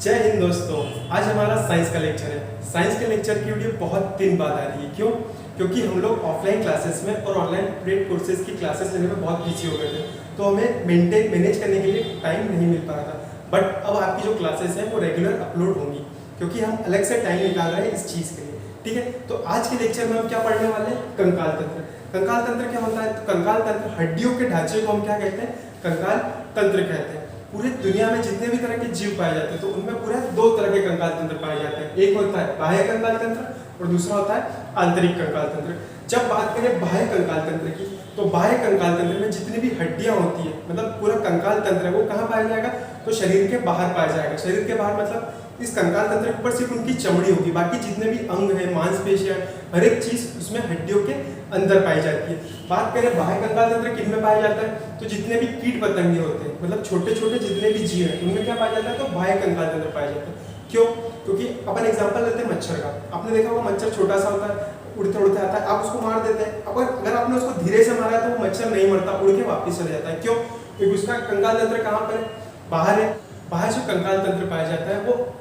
जय हिंद दोस्तों। आज हमारा साइंस का लेक्चर है। साइंस के लेक्चर की वीडियो बहुत दिन बाद आ रही है। क्यों? क्योंकि हम लोग ऑफलाइन क्लासेस में और ऑनलाइन पेड कोर्सेज की क्लासेस लेने में बहुत बिजी हो गए थे, तो हमें मैनेज करने के लिए टाइम नहीं मिल पा रहा था। बट अब आपकी जो क्लासेस हैं वो रेगुलर अपलोड होंगी, क्योंकि हम अलग से टाइम निकाल रहे हैं इस चीज़ के लिए। ठीक है, तो आज के लेक्चर में हम क्या पढ़ने वाले हैं? कंकाल तंत्र। कंकाल तंत्र क्या होता है? तो कंकाल तंत्र हड्डियों के ढांचे को हम क्या कहते हैं? कंकाल तंत्र कहते हैं। पूरी दुनिया में जितने भी तरह के जीव पाए जाते हैं तो उनमें पूरे दो तरह के कंकाल तंत्र पाए जाते हैं। एक होता है बाह्य कंकाल तंत्र और दूसरा होता है आंतरिक कंकाल तंत्र। जब बात करें बाह्य कंकाल तंत्र की, तो बाह्य कंकाल तंत्र में जितनी भी हड्डियां होती है, मतलब पूरा कंकाल तंत्र है, वो कहाँ पाया जाएगा? तो शरीर के बाहर पाया जाएगा। शरीर के बाहर मतलब इस कंकाल तंत्र के ऊपर सिर्फ उनकी चमड़ी होगी, बाकी जितने भी अंग है, मांसपेशियां, हर एक चीज उसमें हड्डियों के अंदर पाई जाती है। बात करें बाह्य कंकाल तंत्र किन में पाया जाता है, तो जितने भी कीट पतंगे होते हैं, मतलब छोटे छोटे जितने भी जीव हैं, उनमें क्या पाया जाता है? तो बाह्य कंकाल तंत्र पाया जाता है। क्यों? क्योंकि अपन एग्जांपल लेते हैं मच्छर का। आपने देखा होगा मच्छर छोटा सा होता है, उड़ते उड़ते आता है, आप उसको मार देते हैं। अगर आपने उसको धीरे से मारा है तो वो मच्छर नहीं मरता, उड़ के वापस चले जाता है। क्यों? क्योंकि उसका कंकाल तंत्र कहाँ पर है? बाहर है। बाहर जो कंकाल तंत्र पाया जाता है वो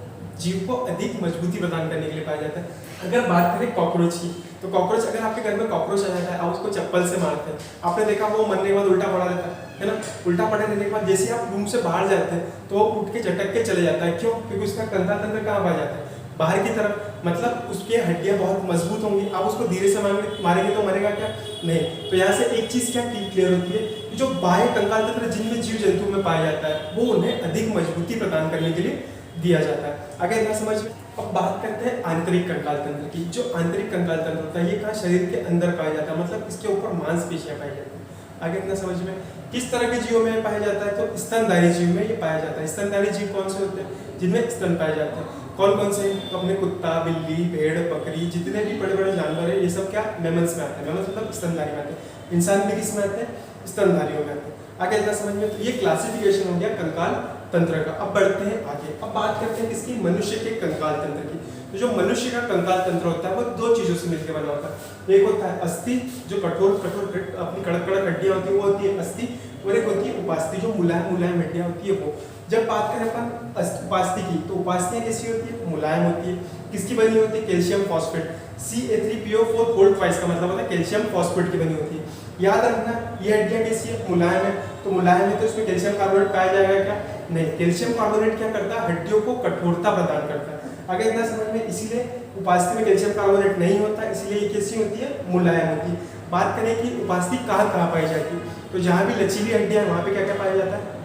जीव को अधिक मजबूती प्रदान करने के लिए पाया जाता है। अगर बात करें कॉकरोच की, तो कॉकरोच, अगर आपके घर में कॉकरोच आ जाता है, आप उसको चप्पल से मारते हैं, आपने देखा वो मरने के बाद उल्टा पड़ा रहता है ना? उल्टा पड़े रहने के बाद जैसे आप रूम से बाहर जाते हैं तो वो उठ के झटक के चले जाता है। क्यों? क्योंकि उसका कंकाल तंत्र कहाँ पाया जाता है? बाहर की तरफ। मतलब उसकी हड्डियां बहुत मजबूत होंगी, आप उसको धीरे से मारेंगे तो मरेगा क्या? नहीं। तो यहाँ से एक चीज क्या क्लियर होती है कि जो बाह्य कंकाल तंत्र जिनमें जीव जंतु में पाया जाता है वो उन्हें अधिक मजबूती प्रदान करने के लिए दिया जाता है। आगे इतना समझ में। अब बात करते हैं आंतरिक कंकाल तंत्र की। जो आंतरिक कंकाल तंत्र होता है ये कहाँ? शरीर के अंदर पाया जाता है, मतलब इसके ऊपर मांसपेशियां पाई जाती है। आगे इतना समझ में। किस तरह के जीवों में पाया जाता है? तो स्तनधारी जीव में ये पाया जाता है। स्तनधारी जीव कौन से होते हैं? जिनमें स्तन पाए जाते हैं। कौन कौन से? तो अपने कुत्ता, बिल्ली, भेड़, बकरी, जितने भी बड़े बड़े जानवर है, ये सब क्या मैमल्स में आते हैं। मैमल्स मतलब स्तनधारी में आते हैं। इंसान भी किस में आते हैं? स्तनधारियों में आते हैं। आगे इतना समझ में। तो ये क्लासिफिकेशन हो गया कंकाल तंत्र का। अब बढ़ते हैं आगे। अब बात करते हैं किसकी? मनुष्य के कंकाल तंत्र की। तो जो मनुष्य का कंकाल तंत्र होता है वो दो चीजों से मिलकर बना होता है। एक होता है अस्थि, जो कठोर अपनी कड़क कड़क हड्डियां होती है वो होती है अस्थि, और एक होती है उपास्थि, जो मुलायम मुलायम हड्डियां होती है वो। जब बात करें अपन उपास्थि की, तो उपास्थियां कैसी होती है? मुलायम होती है। किसकी बनी होती है? Calcium phosphate, CA3PO4 whole twice का मतलब होता है कैल्शियम फॉस्फेट की बनी होती है। याद रखना ये हड्डियां कैसी है? मुलायम है। तो मुलायम है तो इसमें कैल्शियम कार्बोनेट पाया जाएगा क्या? नहीं। कैल्शियम कार्बोनेट क्या करता है? हड्डियों को कठोरता प्रदान करता है। आगे इतना समझ में। इसीलिए उपास्थि में कैल्शियम कार्बोनेट नहीं होता, इसलिए ये कैसी होती है? मुलायम होती है। बात करें कि उपास्थि कहाँ कहाँ पाई जाती है, तो जहाँ भी लचीली हड्डियां वहाँ पे क्या क्या पाया जाता है?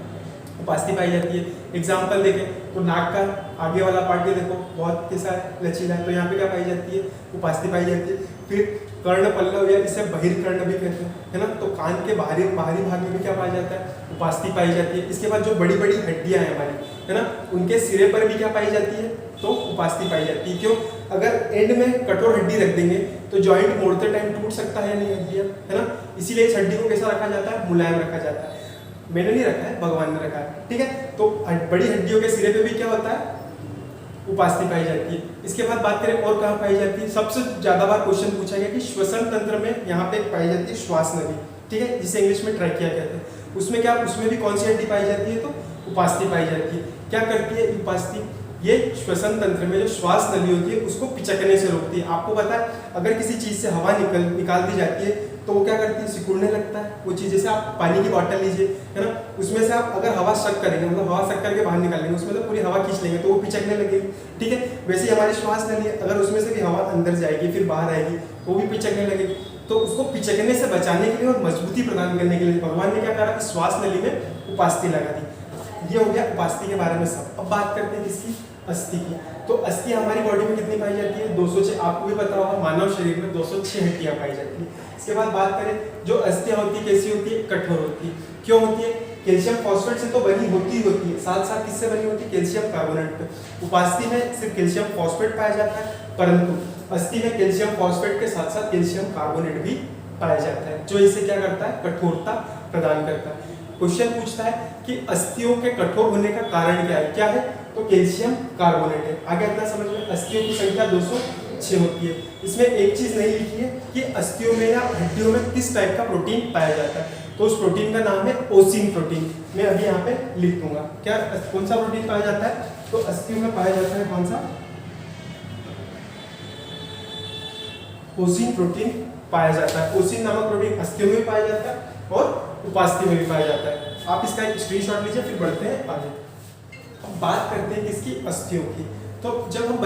उपास्थि पाई जाती है। एग्जाम्पल देखें तो नाक का आगे वाला पार्ट ये देखो बहुत कैसा है? लचीला है, तो यहाँ पे क्या पाई जाती है? उपास्थि पाई जाती है। फिर कर्ण पल्लव या इसे बहिर्कर्ण भी कहते हैं, है ना? तो कान के बाहरी भाग में भी क्या पाया जाता है? उपास्थि पाई जाती है। इसके बाद जो बड़ी बड़ी हड्डियां हैं हमारी, है ना, उनके सिरे पर भी क्या पाई जाती है? तो उपास्थि पाई जाती है। क्यों? अगर एंड में कठोर हड्डी रख देंगे तो जॉइंट मोड़ते टाइम टूट सकता है या नहीं हड्डियां, है ना? इसीलिए इस हड्डी को कैसा रखा जाता है? मुलायम रखा जाता है। मैंने नहीं रखा है, भगवान ने रखा है। ठीक है, तो बड़ी हड्डियों के सिरे पे भी क्या होता है? उपास्थि पाई जाती है। इसके बाद बात करें और कहाँ पाई जाती है? सबसे ज्यादा बार क्वेश्चन पूछा गया कि श्वसन तंत्र में यहाँ पे पाई जाती है श्वास नली, ठीक है, जिसे इंग्लिश में ट्रैकिया कहते हैं। उसमें क्या? उसमें भी कौन सी हड्डी पाई जाती है? तो उपास्थि पाई जाती है। क्या करती है उपास्थि? ये श्वसन तंत्र में जो श्वास नली होती है उसको पिचकने से रोकती है। आपको पता है अगर किसी चीज से हवा निकाल दी जाती है तो वो क्या करती है? सिकुड़ने लगता है वो चीज। जैसे आप पानी की बॉटल लीजिए, है ना, उसमें से आप अगर हवा सक करेंगे, मतलब हवा सक करके बाहर निकालेंगे, उसमें से पूरी हवा खींच लेंगे तो वो पिचकने लगेगी। ठीक है, वैसे ही हमारी श्वास नली है, अगर उसमें से भी हवा अंदर जाएगी फिर बाहर आएगी तो वो भी पिचकने लगेगी। तो उसको पिचकने से बचाने के लिए और मजबूती प्रदान करने के लिए भगवान ने क्या करा? श्वास नली में उपास्थि लगा दी। ये हो गया उपास्थि के बारे में सब। अब बात करते हैं किसकी? अस्थि की। तो अस्थि हमारी बॉडी में कितनी पाई जाती है? 206। आपको भी पता होगा मानव शरीर में 206 हड्डियां पाई जाती है। इसके बाद बात करें जो अस्थियां होती है कैसी होती है? कठोर होती है। क्यों होती है? कैल्शियम फॉस्फेट से तो बनी होती है, साथ साथ किससे बनी होती है? Calcium carbonate. उपास्थि में सिर्फ कैल्शियम फॉस्फेट पाया जाता है, परंतु अस्थि में कैल्शियम फॉस्फेट के साथ साथ कैल्शियम कार्बोनेट भी पाया जाता है, जो इसे क्या करता है? कठोरता प्रदान करता है। क्वेश्चन पूछता है कि अस्थियों के कठोर होने का कारण क्या है? क्या है? तो कैल्शियम कार्बोनेट है। आगे इतना समझ में। अस्थियों की संख्या 206 होती है। इसमें एक चीज नहीं लिखी है कि अस्थियों में या हड्डियों में किस टाइप का प्रोटीन पाया जाता है। तो उस प्रोटीन का नाम है ओसिन प्रोटीन। मैं अभी यहाँ पे लिख दूंगा। क्या कौन सा प्रोटीन पाया जाता है? तो अस्थियों में पाया जाता है कौन सा? ओसिन प्रोटीन पाया जाता है। ओसिन नामक प्रोटीन अस्थियों में भी पाया जाता है और उपास्थि में भी पाया जाता है। आप इसका एक स्क्रीनशॉट लीजिए, फिर बढ़ते हैं आगे। अब बात करते हैं किसकी? अस्थियों की। तो जब हम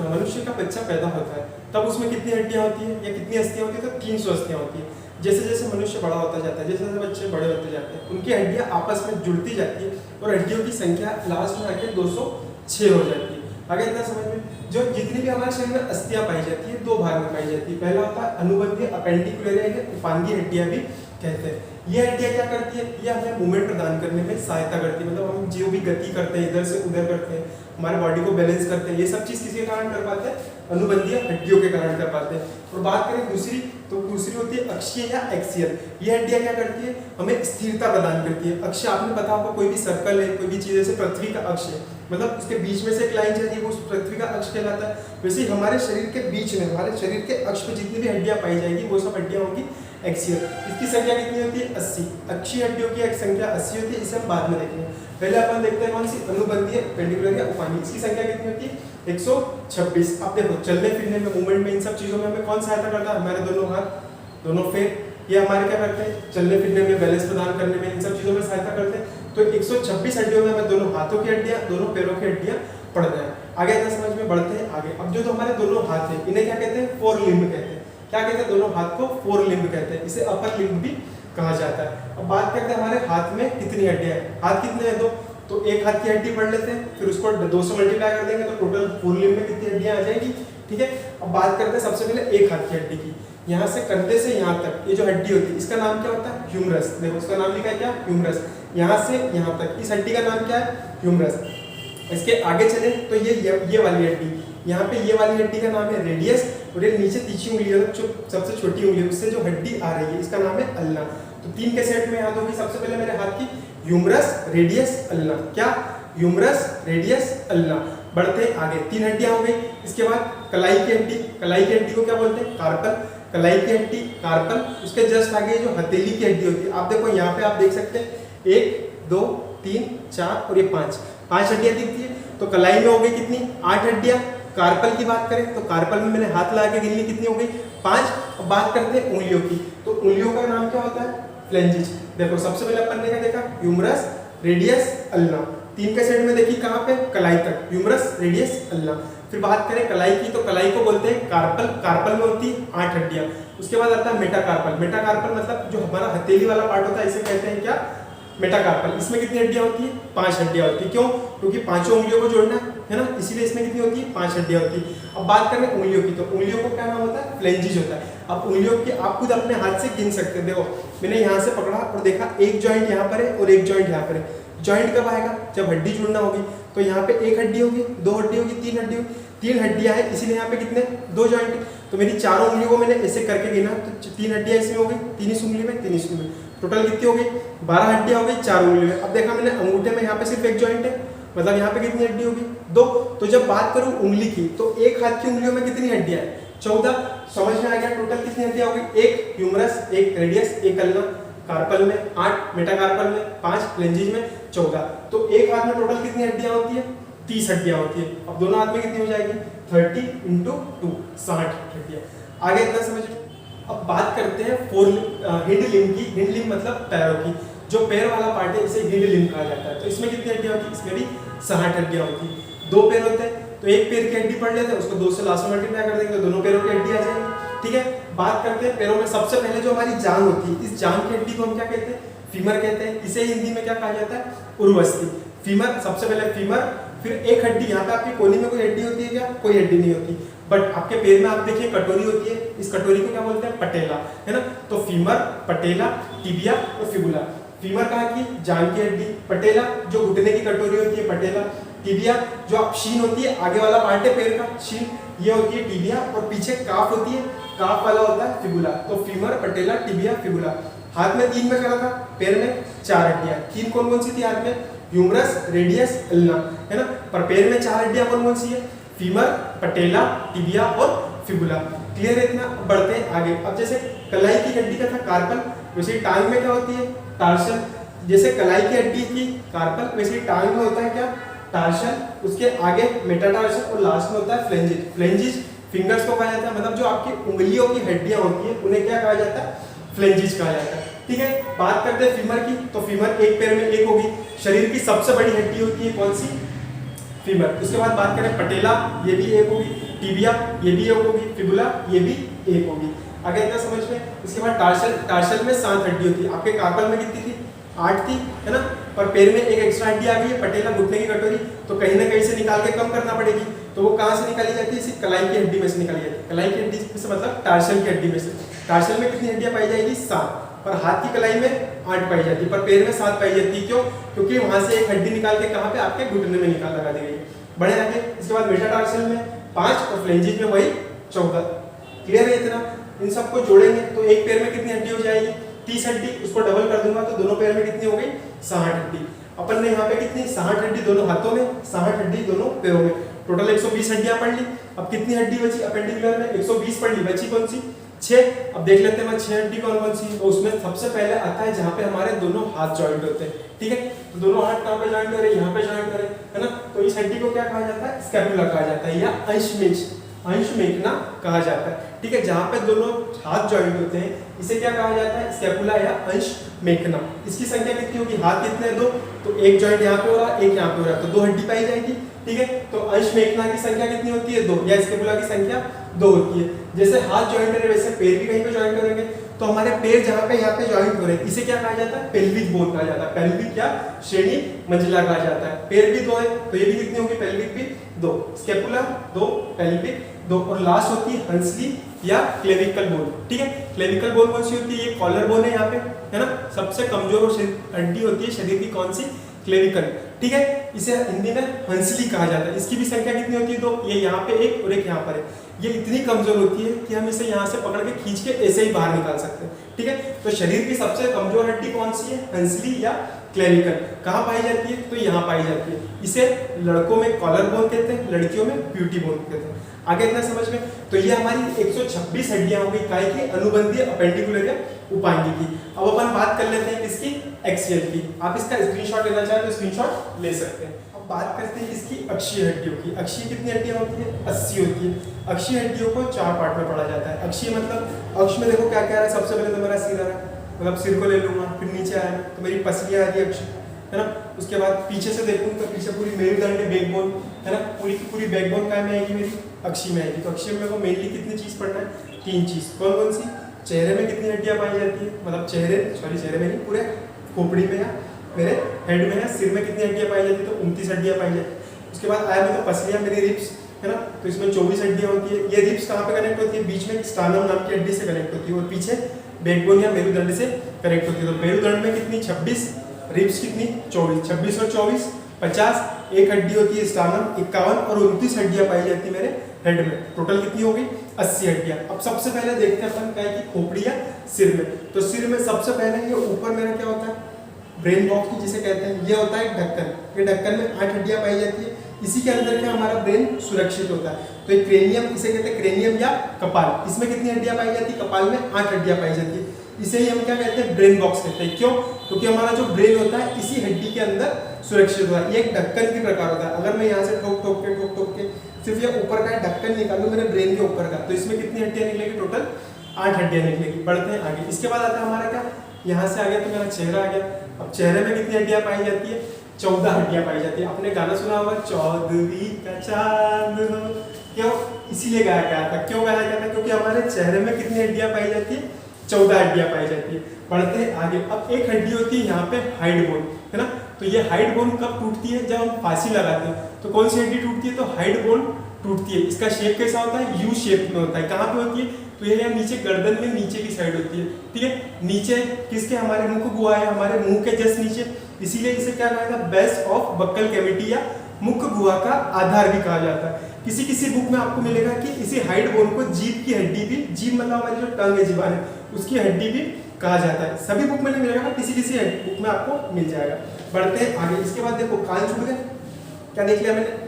मनुष्य का बच्चा पैदा होता है तब उसमें कितनी हड्डियां होती हैं या कितनी अस्थियां होती हैं? तो 300 अस्थियां होती हैं। जैसे जैसे मनुष्य बड़ा होता जाता है, जैसे जैसे बच्चे बड़े होते जाते हैं, उनकी हड्डियां आपस में जुड़ती जाती है और हड्डियों की संख्या लास्ट में आके 206 हो जाती है। आगे इतना समझ में, जो जितनी भी हमारे शरीर में अस्थियां पाई जाती है 2 भाग में पाई जाती है। पहला होता है अनुबंधीय अपेंडिकुलर या उपांगीय हड्डियां भी कहते हैं। ये हड्डियां क्या करती है? ये हमें मूवमेंट प्रदान करने में सहायता करती है। मतलब हम जो भी गति करते हैं, इधर से उधर करते हैं, हमारे बॉडी को बैलेंस करते हैं, ये सब चीज किसके कारण कर पाते हैं? अनुबंधीय हड्डियों के कारण कर पाते हैं। और बात करें दूसरी, तो दूसरी होती है अक्षीय या एक्सियल। ये हड्डियां क्या करती है? हमें स्थिरता प्रदान करती है। अक्ष आपने पता होगा, कोई भी सर्कल है, कोई भी चीज जैसे पृथ्वी का अक्ष है, मतलब उसके बीच में से एक लाइन चलती है, वो उस पृथ्वी का अक्ष कहलाता है। वैसे ही हमारे शरीर के बीच में, हमारे शरीर के अक्ष पे जितनी भी हड्डियां पाई जाएगी वो सब हड्डियां होंगी एक्सियल। इसकी संख्या कितनी होती है? 80। अक्षीय हड्डियों की एक संख्या 80 होती है। इसे हम बाद में देखेंगे। पहले अपन देखते हैं कौन सी? अनुबंधीय पेंडिकुलर या उपांगीय। इसकी संख्या कितनी होती है? 126। अब देखो, चलने फिरने में, मूवमेंट में, इन सब चीजों में हमें कौन सहायता करता है? हमारे दोनों हाथ, दोनों पैर, ये हमारे क्या करते हैं? चलने फिरने में, बैलेंस प्रदान करने में, इन सब चीजों में सहायता करते हैं। तो 126 हड्डियों में हमें दोनों हाथों की हड्डियां, दोनों पैरों की हड्डियां पड़ जाए। आगे इतना समझ में, बढ़ते हैं आगे। अब जो हमारे दोनों हाथ है, इन्हें क्या कहते हैं? फोर लिम्ब कहते हैं। क्या कहते हैं? दोनों हाथ को फोर लिम्ब कहते हैं। इसे अपर लिम्ब भी कहा जाता है। अब बात करते हैं हमारे हाथ में कितनी हड्डियां हैं। हाथ कितने हैं? 2। तो एक हाथ की हड्डी पढ़ लेते हैं, फिर उसको 2 से मल्टीप्लाई कर देंगे तो टोटल फोर लिम्ब में कितनी हड्डियां आ जाएगी? ठीक है। अब बात करते हैं सबसे पहले एक हाथ की हड्डी की। यहाँ से कंधे से यहाँ तक ये जो हड्डी होती है, इसका नाम क्या होता है? ह्यूमरस। देखो, इसका नाम लिखा है क्या? ह्यूमरस। यहाँ से यहाँ तक इस हड्डी का नाम क्या है? ह्यूमरस। इसके आगे चले तो ये वाली हड्डी, यहाँ पे ये वाली हड्डी का नाम है रेडियस, और ये नीचे तीसरी उंगली है, जो सबसे छोटी उंगली, उससे जो हड्डी आ रही है, इसका नाम है अल्ना। तो 3 के सेट में याद होगी। सबसे पहले मेरे हाथ की ह्यूमरस, रेडियस, अल्ना। क्या? Humerus, radius, ulna. बढ़ते आगे, 3 हड्डियां हो गई। इसके बाद कलाई की हड्डी। कलाई की हड्डी को क्या बोलते हैं? कार्पल। कलाई की हड्डी, कार्पल। उसके जस्ट आगे जो हथेली की हड्डी होती है, आप देखो यहाँ पे, आप देख सकते हैं 1 2 3 4 और ये 5 हड्डियां दिखती है। तो कलाई में हो गई कितनी? 8 हड्डियां। कार्पल की बात करें तो कार्पल में मैंने हाथ लगा के गिन ली, कितनी हो गई? 5। अब बात करते हैं उंगलियों की। तो उंगलियों का नाम क्या होता है? फ्लेंजिज। देखो, सबसे पहले अपन ने क्या देखा? Humerus, radius, ulna. 3 के सेट में देखी कहाँ पे? कलाई तक, ह्यूमरस, रेडियस, अल्ना। फिर बात करें कलाई की, तो कलाई को बोलते हैं कार्पल। कार्पल में होती है 8 हड्डियां। उसके बाद आता है मेटाकार्पल। मेटाकार्पल मतलब जो हमारा हथेली वाला पार्ट होता है, इसे कहते हैं क्या? मेटाकार्पल। इसमें कितनी हड्डियां होती है? 5 हड्डियां होती है। क्यों? क्योंकि 5 उंगलियों को जोड़ना है ना, इसीलिए इसमें कितनी होती है? 5 हड्डियां होती है। अब बात करें उंगलियों की, तो उंगलियों को क्या नाम होता है? फ्लेंजिज होता है। अब उंगलियों की आप खुद अपने हाथ से गिन सकते हैं। देखो, मैंने यहाँ से पकड़ा और देखा एक जॉइंट यहाँ पर है और एक जॉइंट यहाँ पर है। जॉइंट कब आएगा? जब हड्डी जुड़ना होगी। तो यहाँ पे 1 हड्डी होगी, 2 हड्डी होगी, 3 हड्डी होगी। 3 हड्डियां हैं, इसीलिए यहाँ पे कितने? 2 जॉइंट। तो मेरी चारों उंगलियों को मैंने ऐसे करके गिना, तो 3 हड्डियां इसमें हो गई, 3 इस उंगली में, 3 इस उंगली में। टोटल कितनी हो गई? 12 हड्डियां हो गई 4 उंगली में। अब देखा मैंने अंगूठे में यहाँ पे सिर्फ एक जॉइंट है, मतलब यहाँ पे कितनी हड्डी होगी? 2। तो जब बात करूँ उंगली की, तो एक हाथ की उंगलियों में कितनी हड्डियां हैं? 14। समझ में आ गया? टोटल कितनी हड्डियां हो गई? 1 ह्यूमरस, 1 रेडियस, 1 अल्ना। कार्पल में 8, मेटाकार्पल में 5, फ्लेंजिज में 14। तो एक हाथ में टोटल कितनी हड्डियां होती है? 30 हड्डियां होती है। अब दोनों हाथ में कितनी हो जाएगी? 30 × 2, 60 हड्डियां। आगे इतना समझ। अब बात करते हैं हिंड लिम्ब की। हिंड लिम्ब मतलब पैरों की। जो पैर वाला पार्ट है, इसे हिंड लिम्ब कहा जाता है। तो इसमें कितनी हड्डियां होती है? इसमें भी 60 हड्डियां होती है। 2 पैर होते हैं, तो एक पैर की हड्डी पढ़ लेते हैं, उसको 2 से लास्ट में मल्टीप्लाई कर देंगे तो दोनों पैरों की हड्डी आ जाएगी। ठीक है। बात करते हैं पैरों में। सबसे पहले जो हमारी जांघ होती है, इस जांघ की हड्डी को हम क्या कहते हैं? फीमर कहते हैं। इसे हिंदी में क्या कहा जाता है? उर्वस्ती। फीमर, सबसे पहले फीमर, फिर एक हड्डी यहाँ पे आपकी कोहनी में कोई हड्डी होती है क्या? कोई हड्डी नहीं होती। बट आपके पैर में आप देखिए कटोरी होती है, इस कटोरी को क्या बोलते हैं? पटेला, है ना। तो फीमर, पटेला, टिबिया और फिबुला। फीमर कहाँ की? जांघ की हड्डी। पटेला जो घुटने की कटोरी होती है, पटेला। टिबिया जो आप शीन होती है, आगे वाला पार्ट है पैर का, शीन, ये होती है टिबिया। और पीछे काफ होती है, काफ वाला होता है फिबुला। तो फीमर, पटेला, टिबिया, फिबुला। हाथ में 3 में करा था, पैर में 4 हड्डियां। 3 कौन कौन सी थी हाथ में? ह्यूमरस, रेडियस, अल्ना, है ना। पर पैर में 4 हड्डियां कौन कौन सी है? फीमर, पटेला, टिबिया और फिबुला। क्लियर है इतना? बढ़ते हैं आगे। अब जैसे कलाई की हड्डी का था कार्पल, वैसे टांग में क्या होती है? टार्सल, जैसे कलाई की हड्डी की कार्पल, वैसे टांग में होता है क्या, टार्सल, उसके आगे मेटाटार्सल और लास्ट में होता है फ्लेंजिज। फ्लेंजिज फिंगर्स को कहा जाता है, मतलब जो आपकी उंगलियों की हड्डियां होती है उन्हें क्या कहा जाता है, फ्लेंजिज कहा जाता है। ठीक है, बात करते हैं फीमर की, तो फीमर एक पैर में एक होगी, शरीर की सबसे बड़ी हड्डी होती है कौन सी, फीमर। उसके बाद बात करें पटेला, ये भी एक होगी, टिबिया ये भी एक होगी, फिबुला ये भी एक होगी। आगे इतना समझ में। इसके बाद टार्सल, टार्सल में 7 हड्डी होती है, आपके कार्पल में कितनी थी, 8 थी, है ना, पर पैर में एक एक्स्ट्रा हड्डी आ गई है, पटेला घुटने की कटोरी, तो कहीं ना कहीं से निकाल के कम करना पड़ेगी, तो वो कहाँ से निकाली जाती है, इसी कलाई की हड्डी में से निकाली जाती है। कलाई की हड्डी से मतलब टार्सल की हड्डी में से। टार्सल में कितनी हड्डियां पाई जाएगी, 7, पर हाथ की कलाई में 8 पाई जाती है, पर पैर में 7 पाई जाती है। क्यों, क्योंकि वहां से एक हड्डी निकाल के कहाँ पे, आपके घुटने में निकाल लगा दी गई है। बढ़े आगे, इसके बाद मेटाटार्सल में 5 और फ्लेंजिज में वही 14। क्लियर है इतना। इन सबको जोड़ेंगे तो एक पैर में कितनी हड्डी हो जाएगी, 30 हड्डी, उसको डबल कर दूंगा तो दोनों पैर में कितनी हो गई, 60 हड्डी। अपन ने यहाँ पे कितनी, 60 हड्डी दोनों हाथों में, 60 हड्डी दोनों पैरों में, टोटल 120 हड्डियां पढ़ ली। अब कितनी हड्डी बची अपेंडिकुलर में, 120 पढ़ ली, बची कौन सी, 6। अब देख लेते हैं 6 हड्डी कौन कौन सी। तो उसमें सबसे पहले आता है जहाँ पे हमारे दोनों हाथ जॉइंट होते हैं। ठीक है, तो दोनों हाथ कहाँ पे जॉइंट करें, यहाँ पे जॉइंट करें, है ना। तो इस हड्डी को क्या कहा जाता है, स्कैपुला कहा जाता है, या अंश मेखना कहा जाता है। ठीक है, जहाँ पे दोनों हाथ जॉइंट होते हैं इसे क्या कहा जाता है, स्कैपुला या अंश मेखना। इसकी संख्या कितनी होगी, हाथ कितने हैं, 2, तो एक जॉइंट यहाँ पे हो रहा है, एक यहाँ पे हो रहा है, तो 2 हड्डी पाई जाएगी। ठीक है, तो अंश मेखना की संख्या कितनी होती है, 2, या स्कैपुला की संख्या 2 होती है। जैसे हाथ जॉइंट है वैसे पैर भी कहीं पे जॉइंट करेंगे, तो हमारे पैर जहाँ पे यहाँ पे जॉइंट हो रहे हैं इसे क्या कहा जाता है, पेल्विक बोन कहा जाता है। पेल्विक क्या, श्रेणी मंजिला कहा जाता है। पैर भी 2 है, तो ये भी कितनी होगी, पेल्विक भी 2, स्कैपुला 2, पेल्विक 2, और लास्ट होती है हंसली या क्लेविकल बोन। ठीक है, क्लेविकल बोन कौन सी होती है, ये कॉलर बोन है यहाँ पे, है ना, सबसे कमजोर हड्डी होती है शरीर की, कौन सी, क्लेविकल। ठीक है, इसे हिंदी में हंसली कहा जाता है। इसकी भी संख्या कितनी होती है, 2, ये यहाँ पे एक और एक यहाँ पर है। ये इतनी कमजोर होती है कि हम इसे यहाँ से पकड़ के खींच के ऐसे ही बाहर निकाल सकते हैं। ठीक है, तो शरीर की सबसे कमजोर हड्डी कौन सी है, हंसली या क्लेविकल। कहाँ पाई जाती है, तो यहाँ पाई जाती है। इसे लड़कों में कॉलर बोन कहते हैं, लड़कियों में ब्यूटी बोन कहते हैं। आगे इतना समझ में। तो ये हमारी 126 हड्डियां हो गई, काय की, अनुबंधीय, अपेंडिकुलर या उपांगी की। अब अपन बात कर लेते हैं किसकी, एक्सियल की। आप इसका स्क्रीनशॉट लेना चाहें तो स्क्रीनशॉट ले सकते हैं। अब बात करते हैं इसकी अक्षीय हड्डियों की। अक्षीय कितनी हड्डियां होती है, 80 होती है। अक्षीय हड्डियों को 4 पार्ट में पढ़ा जाता है। अक्षीय मतलब अक्ष में देखो क्या क्या है, सबसे पहले तो मेरा सिर आ रहा है, मतलब सिर को ले लूंगा, फिर नीचे आया तो मेरी पसलियां आ रही है, अक्ष, है ना। उसके बाद पीछे से देखूं तो पीछे पूरी मेरुदंड बैकबोन, है ना, पूरी की पूरी बैकबोन काय में आएगी, मेरी अक्षी में आएगी। तो अक्षी में को मेनली कितनी चीज पढ़ना है, 3 चीज। कौन कौन सी, चेहरे में कितनी हड्डियां पाई जाती है, मतलब चेहरे में नहीं, पूरे खोपड़ी में या मेरे हेड में या सिर में कितनी हड्डियां पाई जाती है, तो 29 हड्डियां पाई जाती है। उसके बाद आया मैं तो पसलियां, मेरी रिब्स, है ना, तो इसमें 24 हड्डियां होती है। ये रिब्स कहाँ पे कनेक्ट होती है, बीच में स्टार्नम नाम की हड्डी से कनेक्ट होती है, और पीछे बैकबोन या मेरुदंड से कनेक्ट होती है। तो मेरुदंड में कितनी, 26, रिब्स कितनी, 24, 26 और 24 50, एक हड्डी होती है स्टार्नम, 51 और 29 हड्डियां पाई जाती है मेरे हेड में। टोटल कितनी हो गई, 80 हड्डियां। अब सबसे पहले देखते हैं अपन क्या है कि खोपड़ी या सिर में। तो सिर में सबसे पहले ये ऊपर मेरा क्या होता है, ब्रेन बॉक्स की जिसे कहते हैं, ये होता है ढक्कन। ये ढक्कन में 8 हड्डियां पाई जाती है। इसी के अंदर क्या हमारा ब्रेन सुरक्षित होता है। तो ये क्रेनियम, इसे कहते हैं क्रेनियम या कपाल। इसमें कितनी हड्डियां पाई जाती है, कपाल में 8 हड्डियां पाई जाती है। इसे ही हम क्या कहते हैं, ब्रेन बॉक्स कहते हैं। क्यों, क्योंकि हमारा जो ब्रेन होता है इसी हड्डी के अंदर सुरक्षित होता है। ये एक ढक्कन की प्रकार होता है। अगर मैं यहाँ से ठोक ठोक के सिर्फ ये ऊपर का ढक्कन निकालूं मेरे ब्रेन के ऊपर का, तो इसमें कितनी हड्डियां निकलेगी, टोटल 8 हड्डियां निकलेगी। बढ़ते हैं आगे। इसके बाद आता है हमारा क्या, यहाँ से आ गया तो मेरा चेहरा आ गया। अब चेहरे में कितनी हड्डियां पाई जाती है, 14 हड्डियां पाई जाती है। आपने गाना सुना होगा, 14वीं का चांद हो, क्यों, इसीलिए गाया गया था। क्यों गाया गया था, क्योंकि हमारे चेहरे में कितनी हड्डियां पाई जाती है, 14 हड्डियां पाई जाती है। बढ़ते हैं आगे। अब एक हड्डी होती है यहाँ पे हाइड बोन, है ना। तो ये हाइड बोन कब टूटती है, जब हम फांसी लगाते हैं। तो कौन सी हड्डी टूटती है, तो हाइड बोन टूटती है। इसका शेप कैसा होता है, यू शेप में होता है। कहाँ पे होती है, तो ये यहाँ नीचे गर्दन में नीचे की साइड होती है। ठीक है, नीचे किसके, हमारे मुख गुहा है, हमारे मुंह के जस्ट नीचे। इसीलिए इसे क्या कहा जाता है, बेस ऑफ बक्कल कैविटी या मुख गुहा का आधार भी कहा जाता है। किसी किसी बुक में आपको मिलेगा कि इसी हाइड बोन को जीभ की हड्डी भी, जीभ मतलब हमारी जो टंग है, जीवान है, उसकी हड्डी भी कहा जाता है। सभी बुक में नहीं मिलेगा, किसी किसी बुक में आपको मिल जाएगा। बढ़ते हैं आगे। इसके बाद देखो कान छूट गए। क्या देख लिया मैंने,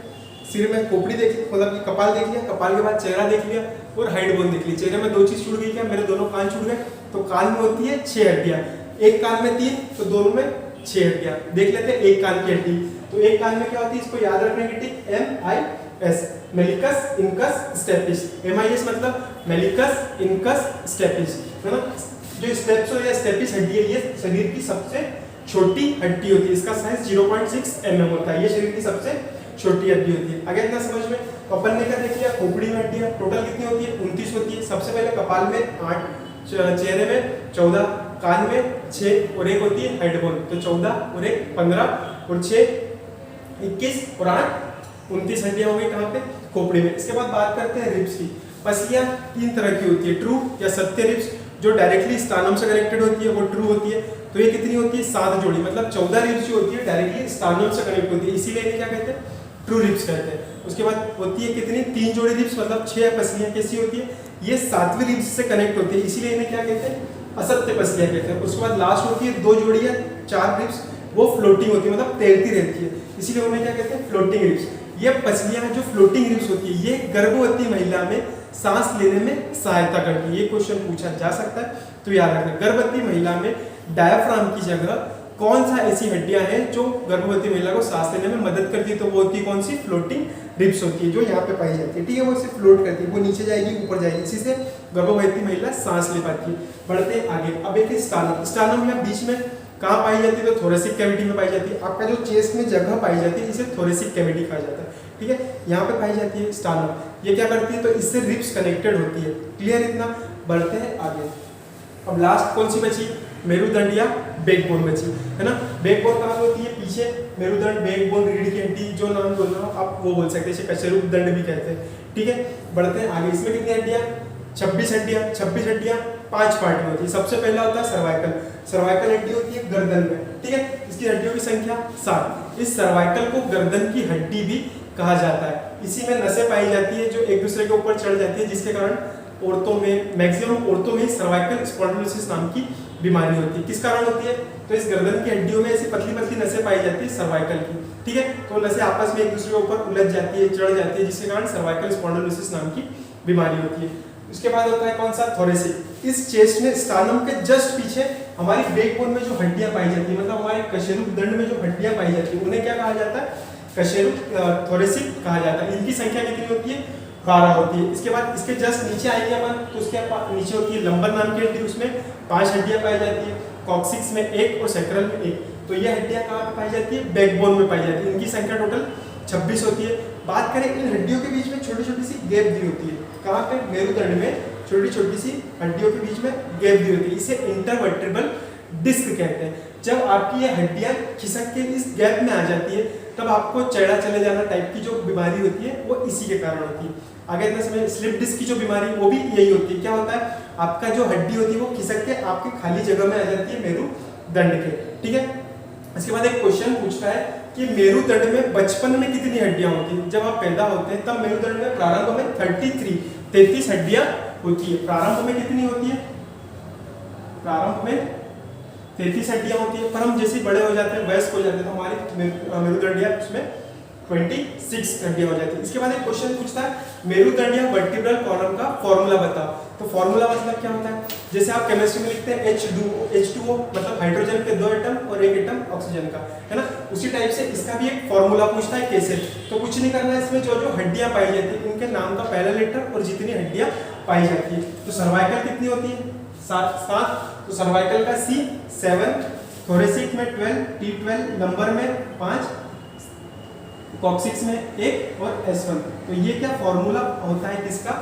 सिर में खोपड़ी देख ली, मतलब कपाल देख लिया, कपाल के बाद चेहरा देख लिया और हाइड बोन देख ली। चेहरे में 2 चीज छूट गई, क्या, मेरे दोनों कान छूट गए। तो कान में होती है 6 हड्डियां। एक कान में 3 तो दोनों में 6 हड्डियां। देख लेते हैं एक कान की हड्डी। तो एक कान में क्या होती है, इसको याद रखने की टिक MIS, मेलिकस इनकस स्टेपिस। MIS मतलब मेलिकस इनकस स्टेपिस, है ना। जो स्टेप्स या स्टेपिस हड्डी है ये शरीर की सबसे छोटी हड्डी होती है। इसका साइज 0.6 mm होता है। ये शरीर की सबसे छोटी हड्डी होती है। आगे इतना समझ में, तो अपन ने क्या देख लिया, खोपड़ी में हड्डियां टोटल कितनी होती है, 29 होती है। सबसे पहले कपाल में 8, चेहरे में 14, कान में 6 और एक होती है हेडबोन, तो 14 और एक 15 और 6 21 और 8 29 हड्डियां हो गई कहाँ पे, खोपड़ी में। इसके बाद बात करते हैं रिब्स की। पसलियां 3 तरह की होती है, ट्रू या सत्य रिब्स, जो डायरेक्टली स्टार्नम से कनेक्टेड होती है, वो ट्रू होती है। तो ये कितनी होती है, 7 जोड़ी, मतलब 14 रिब्स जो होती है डायरेक्टली स्टार्नम से कनेक्ट होती है, इसीलिए इन्हें क्या कहते हैं, ट्रू रिब्स कहते हैं। उसके बाद होती है कितनी, 3 जोड़ी रिब्स, मतलब 6 पसलियां कैसी होती है, ये 7वीं रिब्स से कनेक्ट होती है, इसीलिए इन्हें क्या कहते हैं, असत्य पसलियां कहते हैं। उसके बाद लास्ट होती है 2 जोड़ी या 4 रिब्स, वो फ्लोटिंग होती है, मतलब तैरती रहती है, इसीलिए उन्हें क्या कहते हैं, फ्लोटिंग रिब्स। ये पसलियां जो फ्लोटिंग रिब्स होती है ये गर्भवती महिला में सांस लेने में सहायता करती है। ये क्वेश्चन पूछा जा सकता है, तो याद रखना। गर्भवती महिला में डायाफ्राम की जगह कौन सा ऐसी हड्डियां हैं जो गर्भवती महिला को सांस लेने में मदद करती है, तो वो होती है कौन सी, फ्लोटिंग रिब्स होती है, जो यहाँ पे पाई जाती है, ठीक है। वो सिर्फ फ्लोट करती है, वो नीचे जाएगी ऊपर जाएगी, इसी से गर्भवती महिला सांस ले पाती है। बढ़ते हैं आगे। अब एक स्टार्नम, स्टार्नम या बीच में कहाँ पाई जाती है, तो थोरेसिक कैविटी में पाई जाती है। आपका जो चेस्ट में जगह पाई जाती है इसे थोरेसिक कैविटी कहा जाता है, ठीक है। यहाँ पे पाई जाती है स्टार्नम। ये क्या करती है, तो इससे रिब्स कनेक्टेड होती है। क्लियर इतना। बढ़ते हैं आगे। अब लास्ट कौन सी बची, मेरुदंड या बैकबोन बची, है ना। बैकबोन कहाँ होती है, पीछे। मेरुदंड, बैकबोन, रीढ़ की हड्डी, जो नाम बोल रहा हूँ आप वो बोल सकते हैं, इसे कशेरुक दंड भी कहते हैं, ठीक है। बढ़ते हैं आगे। इसमें कितनी हड्डियाँ, 26 हड्डियाँ। 26 हड्डियाँ 5 पार्ट में होती है। सबसे पहला होता है सर्वाइकल। सर्वाइकल हड्डी होती है गर्दन में, ठीक है। इसकी हड्डियों की संख्या 7। इस सर्वाइकल को गर्दन की हड्डी भी कहा जाता है। इसी में नसें पाई जाती है जो एक दूसरे के ऊपर चढ़ जाती है, जिसके कारण औरतों में, मैक्सिमम औरतों में सर्वाइकल स्पॉन्डिलोसिस नाम की बीमारी होती है। किस कारण होती है, तो इस गर्दन की हड्डियों में ऐसी पतली पतली नसें पाई जाती है सर्वाइकल की, ठीक है। तो नसें आपस में एक दूसरे के ऊपर उलझ जाती है, चढ़ जाती है, जिसके कारण सर्वाइकल स्पॉन्डिलोसिस नाम की बीमारी होती है। उसके बाद होता है कौन सा, थोरेसिक। इस चेस्ट में स्टार्नम के जस्ट पीछे हमारी बैकबोन में जो हड्डियां पाई जाती है, मतलब हमारे कशेरुक दंड में जो हड्डियां पाई जाती है, उन्हें क्या कहा जाता है, कशेरुक थोरेसिक कहा जाता है। इनकी संख्या कितनी होती है, 12 होती है। इसके बाद इसके जस्ट नीचे आएंगे अपन, तो उसके नीचे होती है लंबर नाम की हड्डी, उसमें 5 हड्डियां पाई जाती है। कॉक्सिक्स में 1 और सैक्रल में 1। तो ये हड्डियां कहाँ पे पाई जाती है, बैकबोन में पाई जाती है। इनकी संख्या टोटल 26 होती है। बात करें इन हड्डियों के बीच में छोटी छोटी सी गैप दी होती है, कहाँ पे, मेरुदंड में छोटी छोटी सी हड्डियों के बीच में गैप दी होती है, इसे इंटरवर्टेब्रल डिस्क कहते हैं। जब आपकी ये हड्डियां खिसक के इस गैप में आ जाती है, तब आपको चढ़ा चले जाना टाइप की जो बीमारी होती है वो इसी के कारण होती है। आगे इतना समय, स्लिप डिस्क की जो बीमारी वो भी यही होती है। क्या होता है, आपका जो हड्डी होती है वो खिसक के आपके खाली जगह में आ जाती है मेरुदंड के, ठीक है। इसके बाद एक क्वेश्चन पूछता है कि मेरुदंड में बचपन में कितनी हड्डियां होती हैं। जब आप पैदा होते हैं तब मेरुदंड में प्रारंभ में 33 हड्डियां होती है। प्रारंभ में कितनी होती है, प्रारंभ में 33 हड्डियां होती है, पर हम जैसे बड़े हो जाते हैं, वयस्क हो जाते हैं, तो हमारी मेरुदंडियां उसमें 26 हड्डियां हो जाती है। इसके बाद एक क्वेश्चन पूछता है, मेरुदंड या वर्टिब्रल कॉलम का फॉर्मूला बताओ। तो फॉर्मूला मतलब क्या होता है, जैसे आप केमिस्ट्री में लिखते हैं H2O मतलब हाइड्रोजन के 2 एटम और 1 एटम ऑक्सीजन का, है ना। उसी टाइप से इसका भी एक फॉर्मूला पूछता है, कैसे। तो कुछ नहीं करना है, इसमें जो जो हड्डियां पाई जाती है उनके नाम का पहला लेटर और जितनी हड्डियां पाई जाती है। तो सर्वाइकल कितनी होती है, 7। तो सर्वाइकल का C 7, थोरेसिक में 12, T12, लंबर में 5, कॉक्सिक्स में 1 और S1। तो ये क्या फॉर्मूला होता है किसका,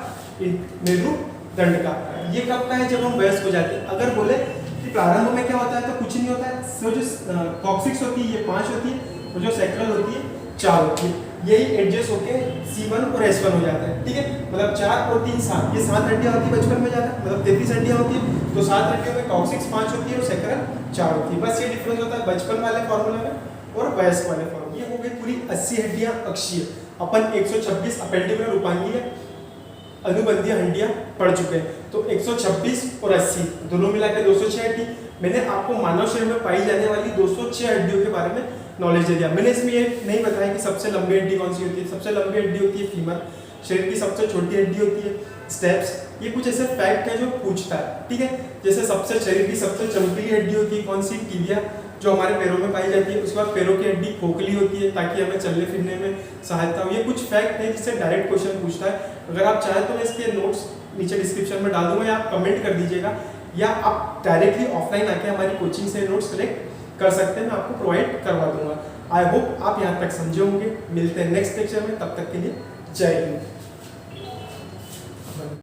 मेरुदंड का। ये कब का है, जब हम वयस्क हो जाते हैं। अगर बोले कि प्रारंभ में क्या होता है, तो कुछ नहीं होता है। तो जो कॉक्सिक्स होती है ये 5 होती है, और जो सैक्रल होती है 4 होती है। यही एडजस्ट होके C1 और S1 हो जाता है, ठीक है। मतलब 4 और 3 7, ये 7 हड्डियां होती है बचपन में जाता है, मतलब 33 हड्डियां होती है। तो 7 हड्डियों में कॉक्सिक्स 5 होती है और सैक्रल 4 होती है। बस ये डिफरेंस होता है बचपन वाले फॉर्मूला में और वयस्क वाले फॉर्मूला। ये हो गई पूरी 80 हड्डियां अक्षीय। अपन 126 अपेंडिकुलर रूपांगीय अनुबंधीय हड्डियां पढ़ चुके हैं। तो 126 और 80 दोनों मिलाकर 206 हड्डी। मैंने आपको मानव शरीर में पाई जाने वाली 206 हड्डियों के बारे में नॉलेज दे दिया। मैंने इसमें ये नहीं बताया कि सबसे लंबी हड्डी कौन सी होती है। सबसे लंबी हड्डी होती है फीमर। शरीर की सबसे छोटी हड्डी होती है, स्टेप्स, ये कुछ ऐसे फैक्ट है जो पूछता है, ठीक है। जैसे सबसे शरीर की सबसे चमकीली हड्डी होती है कौन सी, टिबिया, जो हमारे पैरों में पाई जाती है। उसके बाद पैरों की हड्डी खोखली होती है ताकि हमें चलने फिरने में सहायता हो। ये कुछ फैक्ट है जिससे डायरेक्ट क्वेश्चन पूछता है। अगर आप चाहें तो मैं इसके नोट्स नीचे डिस्क्रिप्शन में डाल दूंगा, या आप कमेंट कर दीजिएगा, या आप डायरेक्टली ऑफलाइन आके हमारी कोचिंग से नोट्स कलेक्ट कर सकते हैं, मैं आपको प्रोवाइड करवा दूंगा। आई होप आप यहाँ तक समझे होंगे। मिलते हैं नेक्स्ट लेक्चर में, तब तक के लिए जय हिंद।